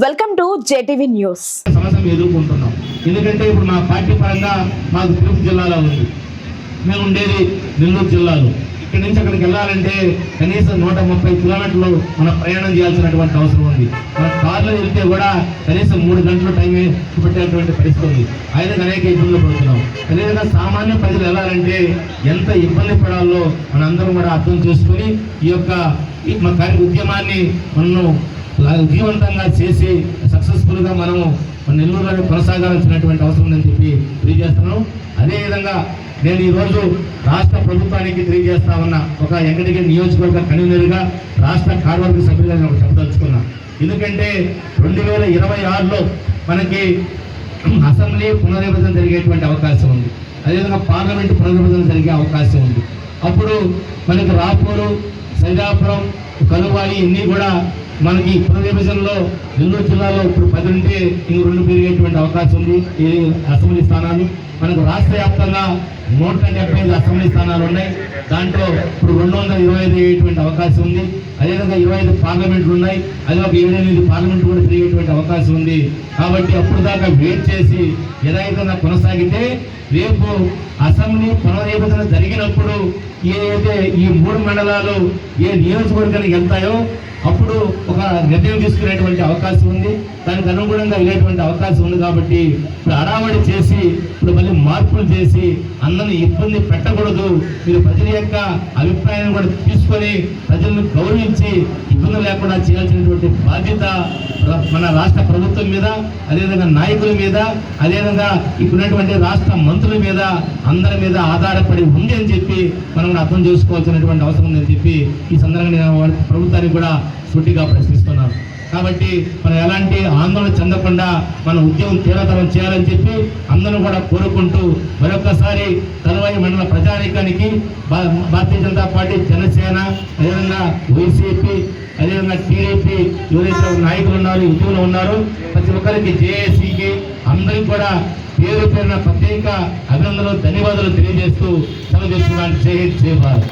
Welcome to JTV news. సమస్యను ఎదుర్కొంటున్నాం. ఎందుకంటే ఇప్పుడు మా పార్టీ పరంగా మాకు తిరుపతి జిల్లాలో ఉంది, మేము ఉండేది నెల్లూరు జిల్లాలో. ఇక్కడి నుంచి అక్కడికి వెళ్ళాలంటే కనీసం 130 కిలోమీటర్లు మనం ప్రయాణం చేయాల్సినటువంటి అవసరం ఉంది. మన కార్లో వెళ్తే కూడా కనీసం 3 గంటలు టైం పెట్టేటువంటి పరిస్థితి ఉంది. అయితే అనేక ఇబ్బందులు పడుతున్నాం. అదేవిధంగా సామాన్య ప్రజలు వెళ్ళాలంటే ఎంత ఇబ్బంది పడాలో మనందరం కూడా అర్థం చేసుకుని ఈ యొక్క మా ఉద్యమాన్ని మనం విజయవంతంగా చేసి సక్సెస్ఫుల్గా మనము మన నెల్లూరులో కొనసాగాల్సినటువంటి అవసరం ఉందని చెప్పి తెలియజేస్తున్నాం. అదేవిధంగా నేను ఈరోజు రాష్ట్ర ప్రభుత్వానికి తెలియజేస్తా ఉన్న ఒక వెంకటగిరి నియోజకవర్గ కన్వీనర్గా రాష్ట్ర కార్యవర్గ సభ్యులుగా నేను చెప్పదలుచుకున్నా. ఎందుకంటే 2026లో మనకి అసెంబ్లీ పునర్విభజన జరిగేటువంటి అవకాశం ఉంది. అదేవిధంగా పార్లమెంటు పునర్విభజన జరిగే అవకాశం ఉంది. అప్పుడు మనకి రాపూరు, సైదాపురం, కలువాయి ఇన్ని కూడా మనకి పునర్విభజనలో నెల్లూరు జిల్లాలో ఇప్పుడు 10 ఉంటే ఇంక 2 పెరిగేటువంటి అవకాశం ఉంది. ఈ అసెంబ్లీ స్థానాలు మనకు రాష్ట్ర వ్యాప్తంగా 175 అసెంబ్లీ స్థానాలు ఉన్నాయి. దాంట్లో ఇప్పుడు 225 అయ్యేటువంటి అవకాశం ఉంది. అదేవిధంగా 25 పార్లమెంట్లు ఉన్నాయి. అది ఒక 7-8 పార్లమెంట్ కూడా తిరిగేటువంటి అవకాశం ఉంది. కాబట్టి అప్పుడు దాకా వెయిట్ చేసి ఏదైనా కొనసాగితే రేపు అసెంబ్లీ పునర్విభజన జరిగినప్పుడు ఏదైతే ఈ 3 మండలాలు ఏ నియోజకవర్గానికి వెళ్తాయో అప్పుడు ఒక నిర్ణయం తీసుకునేటువంటి అవకాశం ఉంది. దానికి అనుగుణంగా వెళ్ళేటువంటి అవకాశం ఉంది. కాబట్టి ఇప్పుడు అడావడి చేసి ఇప్పుడు మళ్ళీ మార్పులు చేసి అందరిని ఇబ్బంది పెట్టకూడదు. మీరు ప్రజల యొక్క అభిప్రాయాన్ని కూడా తీసుకొని ప్రజలను గౌరవించి ఇబ్బంది లేకుండా చేయాల్సినటువంటి బాధ్యత మన రాష్ట్ర ప్రభుత్వం మీద, అదేవిధంగా నాయకుల మీద, అదేవిధంగా ఇప్పుడున్నటువంటి రాష్ట్ర మంత్రుల మీద, అందరి మీద ఆధారపడి ఉంది అని చెప్పి మనం అర్థం చేసుకోవాల్సినటువంటి అవసరం ఉందని చెప్పి ఈ సందర్భంగా నేను ప్రభుత్వానికి కూడా సూటిగా ప్రశ్నిస్తున్నాను. కాబట్టి మనం ఎలాంటి ఆందోళన చెందకుండా మన ఉద్యమం తీవ్రతరం చేయాలని చెప్పి అందరూ కూడా కోరుకుంటూ మరొకసారి తరువాయి మండల ప్రజానీకానికి భారతీయ జనతా పార్టీ, జనసేన, అదేవిధంగా వైసీపీ, అదేవిధంగా టీడీపీ ఎవరైతే నాయకులు ఉన్నారు, ఉద్యోగులు ఉన్నారు, ప్రతి ఒక్కరికి జేఏసీకి అందరికీ కూడా పేరు పేరున ప్రత్యేక అభినందనలు, ధన్యవాదాలు తెలియజేస్తూ సెలవు తీసుకున్నాను. జై హింద్, జై భారత్.